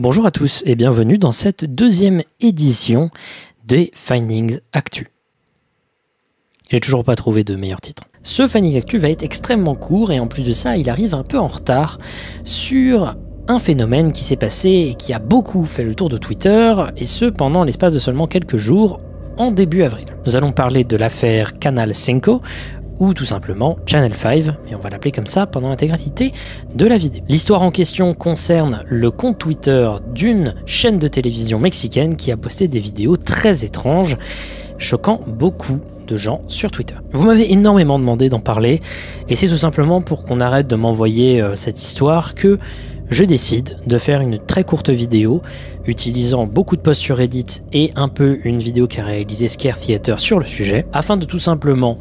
Bonjour à tous et bienvenue dans cette deuxième édition des Findings Actu. J'ai toujours pas trouvé de meilleur titre. Ce Findings Actu va être extrêmement court et en plus de ça, il arrive un peu en retard sur un phénomène qui s'est passé et qui a beaucoup fait le tour de Twitter, et ce pendant l'espace de seulement quelques jours, en début avril. Nous allons parler de l'affaire Canal 5, ou tout simplement Channel 5, et on va l'appeler comme ça pendant l'intégralité de la vidéo. L'histoire en question concerne le compte Twitter d'une chaîne de télévision mexicaine qui a posté des vidéos très étranges, choquant beaucoup de gens sur Twitter. Vous m'avez énormément demandé d'en parler, et c'est tout simplement pour qu'on arrête de m'envoyer cette histoire que je décide de faire une très courte vidéo utilisant beaucoup de posts sur Reddit et un peu une vidéo qu'a réalisé Scare Theater sur le sujet, afin de tout simplement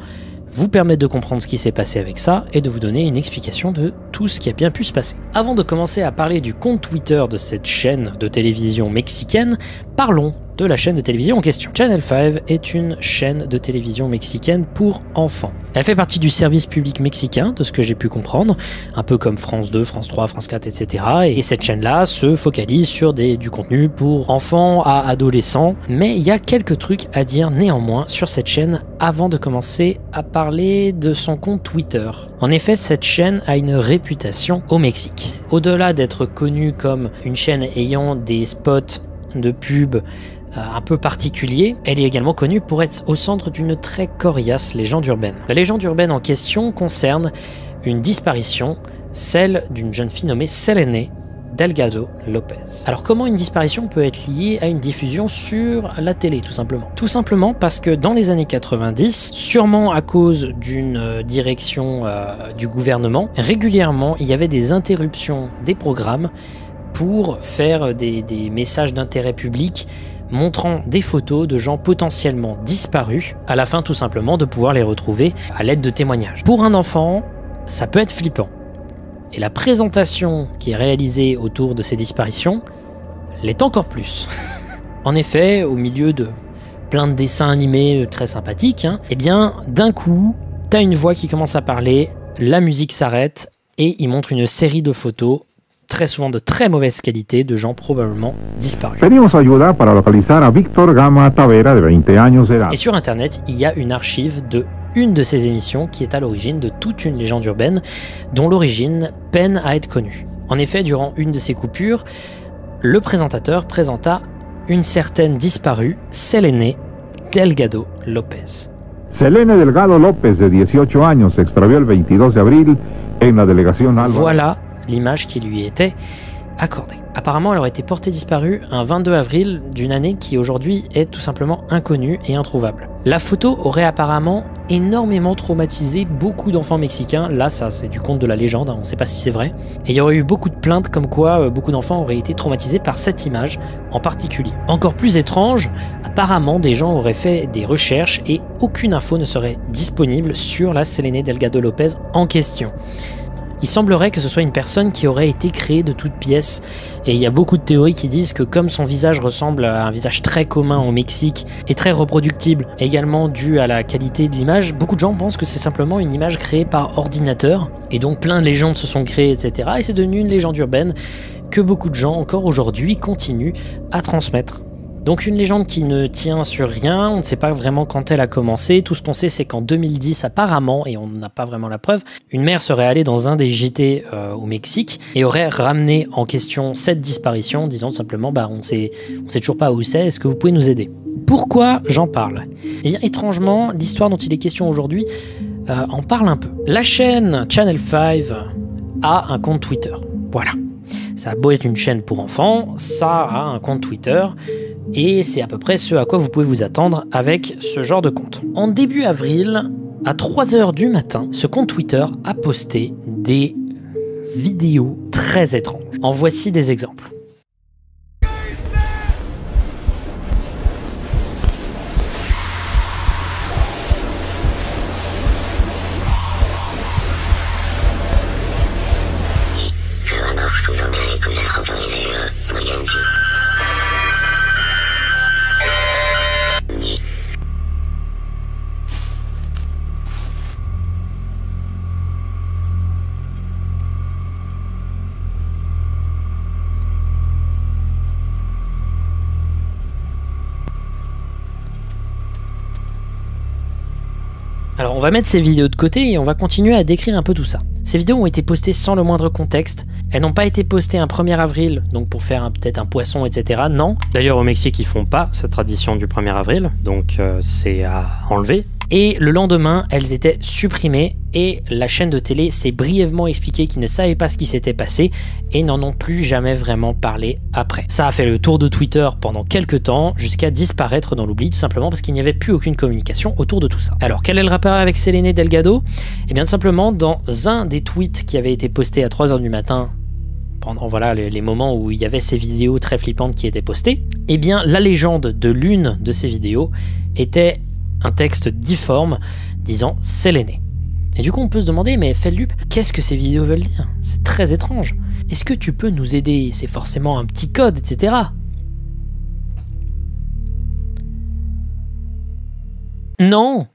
vous permettre de comprendre ce qui s'est passé avec ça et de vous donner une explication de tout ce qui a bien pu se passer. Avant de commencer à parler du compte Twitter de cette chaîne de télévision mexicaine, parlons de la chaîne de télévision en question. Channel 5 est une chaîne de télévision mexicaine pour enfants. Elle fait partie du service public mexicain, de ce que j'ai pu comprendre, un peu comme France 2, France 3, France 4, etc. Et cette chaîne-là se focalise sur du contenu pour enfants à adolescents. Mais il y a quelques trucs à dire néanmoins sur cette chaîne avant de commencer à parler de son compte Twitter. En effet, cette chaîne a une réputation au Mexique. Au-delà d'être connue comme une chaîne ayant des spots de pub un peu particulier, elle est également connue pour être au centre d'une très coriace légende urbaine. La légende urbaine en question concerne une disparition, celle d'une jeune fille nommée Selene Delgado Lopez. Alors comment une disparition peut être liée à une diffusion sur la télé, tout simplement? Tout simplement parce que dans les années 90, sûrement à cause d'une direction du gouvernement, régulièrement il y avait des interruptions des programmes pour faire des messages d'intérêt public montrant des photos de gens potentiellement disparus, à la fin tout simplement de pouvoir les retrouver à l'aide de témoignages. Pour un enfant, ça peut être flippant. Et la présentation qui est réalisée autour de ces disparitions l'est encore plus. En effet, au milieu de plein de dessins animés très sympathiques, eh bien, d'un coup, t'as une voix qui commence à parler, la musique s'arrête et il montre une série de photos très souvent de très mauvaise qualité, de gens probablement disparus. Et sur internet, il y a une archive de une de ces émissions qui est à l'origine de toute une légende urbaine dont l'origine peine à être connue. En effet, durant une de ces coupures, le présentateur présenta une certaine disparue, Selene Delgado Lopez. Selene Delgado Lopez, de 18 años, se extravió el 22 de abril en la delegación Álvaro. Voilà l'image qui lui était accordée. Apparemment, elle aurait été portée disparue un 22 avril d'une année qui aujourd'hui est tout simplement inconnue et introuvable. La photo aurait apparemment énormément traumatisé beaucoup d'enfants mexicains. Là, ça c'est du conte de la légende, on ne sait pas si c'est vrai. Et il y aurait eu beaucoup de plaintes comme quoi beaucoup d'enfants auraient été traumatisés par cette image en particulier. Encore plus étrange, apparemment des gens auraient fait des recherches et aucune info ne serait disponible sur la Selene Delgado Lopez en question. Il semblerait que ce soit une personne qui aurait été créée de toutes pièces, et il y a beaucoup de théories qui disent que comme son visage ressemble à un visage très commun au Mexique et très reproductible, également dû à la qualité de l'image, beaucoup de gens pensent que c'est simplement une image créée par ordinateur, et donc plein de légendes se sont créées, etc. Et c'est devenu une légende urbaine que beaucoup de gens, encore aujourd'hui, continuent à transmettre. Donc une légende qui ne tient sur rien, on ne sait pas vraiment quand elle a commencé, tout ce qu'on sait c'est qu'en 2010 apparemment, et on n'a pas vraiment la preuve, une mère serait allée dans un des JT au Mexique et aurait ramené en question cette disparition, disant simplement on sait toujours pas où c'est, est-ce que vous pouvez nous aider? Pourquoi j'en parle? Eh bien étrangement, l'histoire dont il est question aujourd'hui en parle un peu. La chaîne Channel 5 a un compte Twitter, voilà. Ça a beau être une chaîne pour enfants, ça a un compte Twitter, et c'est à peu près ce à quoi vous pouvez vous attendre avec ce genre de compte. En début avril, à 3h du matin, ce compte Twitter a posté des vidéos très étranges. En voici des exemples. Alors on va mettre ces vidéos de côté et on va continuer à décrire un peu tout ça. Ces vidéos ont été postées sans le moindre contexte. Elles n'ont pas été postées un 1er avril, donc pour faire peut-être un poisson, etc. Non. D'ailleurs au Mexique ils font pas cette tradition du 1er avril, donc c'est à enlever. Et le lendemain, elles étaient supprimées et la chaîne de télé s'est brièvement expliqué qu'ils ne savaient pas ce qui s'était passé et n'en ont plus jamais vraiment parlé après. Ça a fait le tour de Twitter pendant quelques temps jusqu'à disparaître dans l'oubli tout simplement parce qu'il n'y avait plus aucune communication autour de tout ça. Alors quel est le rapport avec Selene Delgado? Eh bien tout simplement dans un des tweets qui avait été posté à 3 h du matin pendant voilà, les moments où il y avait ces vidéos très flippantes qui étaient postées, eh bien la légende de l'une de ces vidéos était un texte difforme disant Selene. Et du coup on peut se demander, mais Feldup, qu'est-ce que ces vidéos veulent dire? C'est très étrange. Est-ce que tu peux nous aider? C'est forcément un petit code, etc. Non.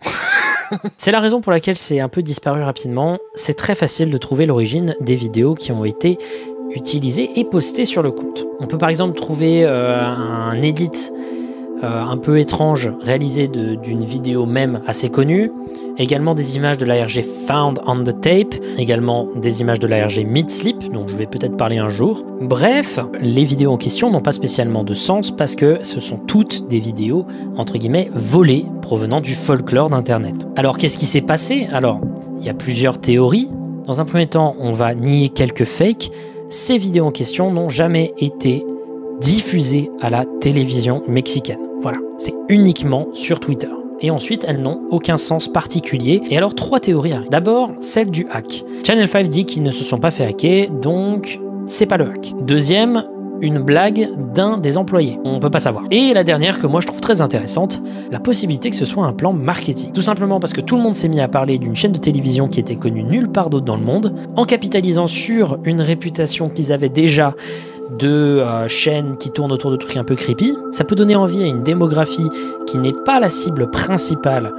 C'est la raison pour laquelle c'est un peu disparu rapidement. C'est très facile de trouver l'origine des vidéos qui ont été utilisées et postées sur le compte. On peut par exemple trouver un edit un peu étrange réalisé d'une vidéo même assez connue, également des images de l'ARG Found on the Tape, également des images de l'ARG Mid-Sleep, dont je vais peut-être parler un jour. Bref, les vidéos en question n'ont pas spécialement de sens parce que ce sont toutes des vidéos entre guillemets volées provenant du folklore d'internet. Alors qu'est-ce qui s'est passé? Alors, il y a plusieurs théories. Dans un premier temps, on va nier quelques fakes. Ces vidéos en question n'ont jamais été diffusées à la télévision mexicaine. Voilà, c'est uniquement sur Twitter. Et ensuite, elles n'ont aucun sens particulier. Et alors, 3 théories arrivent. D'abord, celle du hack. Channel 5 dit qu'ils ne se sont pas fait hacker, donc c'est pas le hack. Deuxième, une blague d'un des employés. On peut pas savoir. Et la dernière, que moi je trouve très intéressante, la possibilité que ce soit un plan marketing. Tout simplement parce que tout le monde s'est mis à parler d'une chaîne de télévision qui était connue nulle part d'autre dans le monde, en capitalisant sur une réputation qu'ils avaient déjà de chaînes qui tournent autour de trucs un peu creepy. Ça peut donner envie à une démographie qui n'est pas la cible principale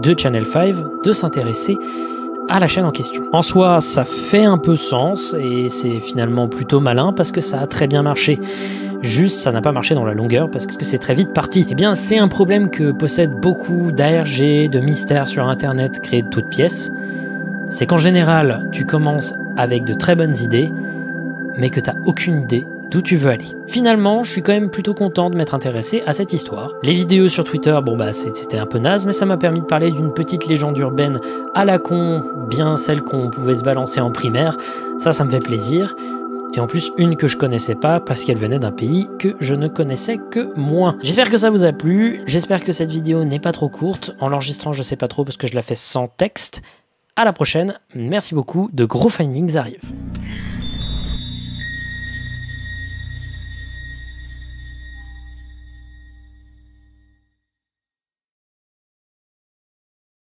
de Channel 5 de s'intéresser à la chaîne en question. En soi, ça fait un peu sens et c'est finalement plutôt malin parce que ça a très bien marché. Juste, ça n'a pas marché dans la longueur parce que c'est très vite parti. Eh bien, c'est un problème que possèdent beaucoup d'ARG, de mystères sur Internet créés de toutes pièces. C'est qu'en général, tu commences avec de très bonnes idées, mais que tu n'as aucune idée d'où tu veux aller. Finalement, je suis quand même plutôt content de m'être intéressé à cette histoire. Les vidéos sur Twitter, bon bah c'était un peu naze, mais ça m'a permis de parler d'une petite légende urbaine à la con, bien celle qu'on pouvait se balancer en primaire. Ça me fait plaisir. Et en plus, une que je connaissais pas parce qu'elle venait d'un pays que je ne connaissais que moins. J'espère que ça vous a plu. J'espère que cette vidéo n'est pas trop courte. En l'enregistrant, je sais pas trop parce que je la fais sans texte. À la prochaine. Merci beaucoup. De gros findings arrivent.